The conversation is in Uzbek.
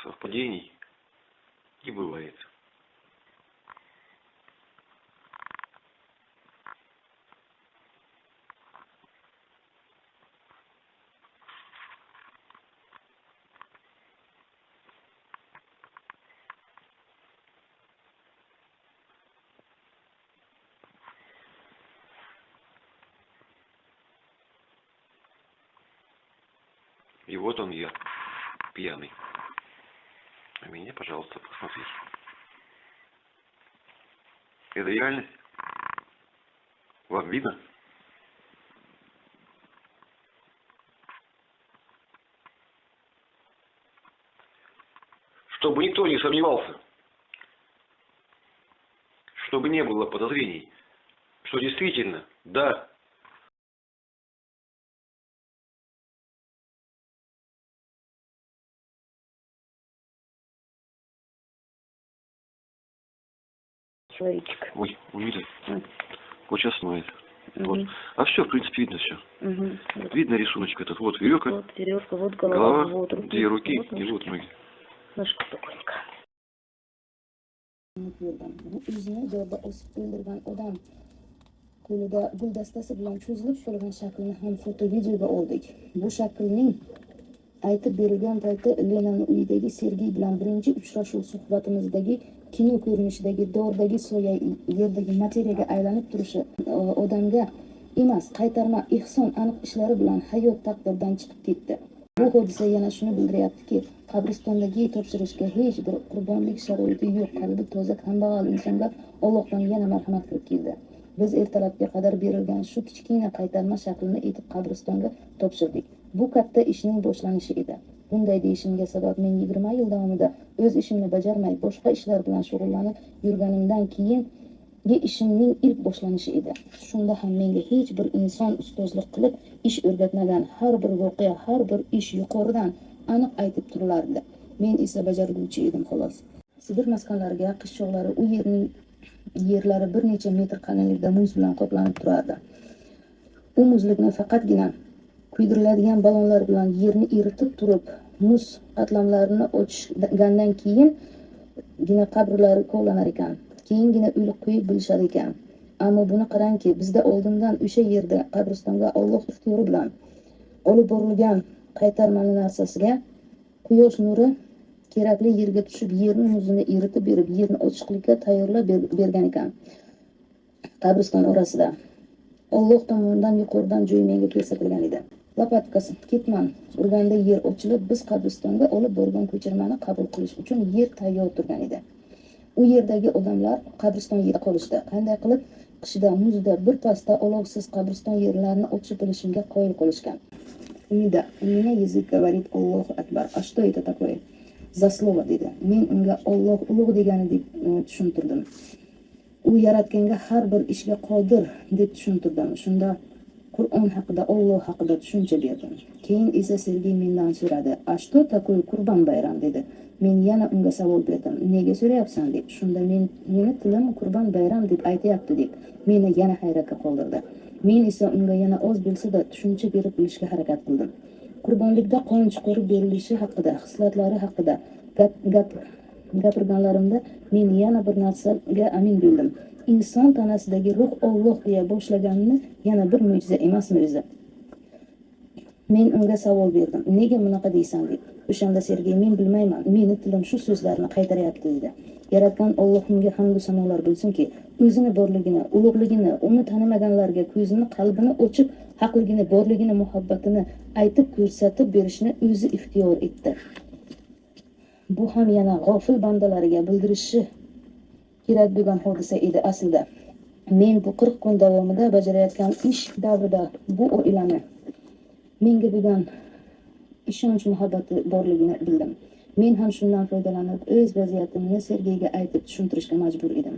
совпадений не бывает. И вот он я, пьяный. А меня, пожалуйста, посмотрите. Это реальность? Вам видно? Чтобы никто не сомневался, чтобы не было подозрений, что действительно, да, Человечек. ой, увидел. Вот сейчас смоет. Вот. А все, в принципе, видно все. Вот. Видно рисуночек этот. Вот веревка, Вот веревка, вот голова, вот руки. две руки Вот и вот ноги. Ножка тоненькая. Bu o'zini joyda o'sib o'ldirgan odam qo'lida guldastasi bilan cho'zilib qolgan shaklni ham foto videoga oldik. Bu shaklning aytib berilgan payti Lenani uyidagi Sergey bilan birinchi uchrashuv suhbatimizdagi kino ko'rinishidagi dordagi soya yerdagi materiyaga aylanib turishi odamga emas, qaytarma ehson aniq ishlari bilan hayot taqdirdan chiqib ketdi. Bu hodisa yana shuni bildiryaptiki, qabristondagi topshirishga hech bir qurbonlik sharoiti yo'q, qalbi toza kambag'al insonga Allohdan yana marhamat kirib keldi. Biz ertalabga qadar berilgan shu kichkina qaytarma shaklini etib qabristonga topshirdik. Bu katta ishning boshlanishi edi. Bunday deyishimga sabab, men 20 yil davomida o'z ishimni bajarmay boshqa ishlar bilan shug'ullanib yurganimdan keyingi ishimning ilk boshlanishi edi. Shunda ham menga hech bir inson ustozlik qilib ish o'rgatmagan, har bir voqea, har bir ish yuqoridan aniq aytib turilardi. Men esa bajarguvchi edim xolos. Sibir maskanlariga qishloqlari u yerning yerlari bir necha metr qalinlikda muz bilan qoplanib turardi. U muzlikni faqatgina kuydiriladigan ballonlar bilan yerni eritib turib, muz qatlamlarini ochgandan keyingina qabrlari kovlanar ekan. Keyingina o'lik qo'yib bilishar ekan. Ammo buni qarangki, bizda oldindan o'sha yerda qabristonga Alloh ixtiyori bilan olib borilgan qaytarmali narsasiga quyosh nuri kerakli yerga tushib, yerni muzini eritib berib, yerni ochiqlikka tayyorlab bergan ekan. Qabriston orasida Alloh tomonidan yuqoridan joy menga ko'rsatilgan edi. Lopatkasi ketman urganda yer ochilib, biz qabristonga olib borgan ko'chirmani qabul qilish uchun yer tayyor turgan edi. U yerdagi odamlar qabriston yerda qolishdi. Qanday qilib qishda muzda bir pasda olovsiz qabriston yerlarini ochib bilishimga qoyil qolishgan. Umida, у меня язык говорит Allohu akbar. А что это такое? За слово dedi. Men unga Alloh ulug' degani deb tushuntirdim. U yaratganga har bir ishga qodir deb tushuntirdim. Shunda Qur'on haqida, Alloh haqida tushuncha berdim. Keyin esa Sergey mendan so'radi. "А что такое Qurban bayram?" dedi. Men yana unga savol berdim. "Nega so'rayapsan?" deb. Shunda meni tilim Qurban bayram deb aytayapti deb meni yana hayratga qoldirdi. Men esa unga yana oz bo'lsa-da tushuncha berib bilishga harakat qildim. Qurbonlikda qon chiqarib berilishi haqida, hislatlari haqida gapirganlarimda men yana bir narsaga amin bo'ldim. Inson tanasidagi ruh Alloh deya boshlaganini yana bir mo'jiza emasmi o'zi? Men unga savol berdim. "Nega bunaqa deysan?" deb. O'shanda Sergey, "Men bilmayman, meni tilim shu so'zlarni qaytaryapti" dedi. Yaratgan Allohimga hamd va sanolar bo'lsinki, o'zini borligini, ulug'ligini, uni tanimaganlarga ko'zini, qalbini ochib, haqligini, borligini, muhabbatini aytib ko'rsatib berishni o'zi ixtiyor etdi. Bu ham yana g'ofil bandalariga bildirishi kerak bo'lgan hodisa edi aslida. Men bu 40 kun davomida bajarayotgan ish davrida bu oilani menga bo'lgan ishonch muhabbati borligini bildim. Men ham shundan foydalanib o'z vaziyatimni Sergeyga aytib tushuntirishga majbur edim.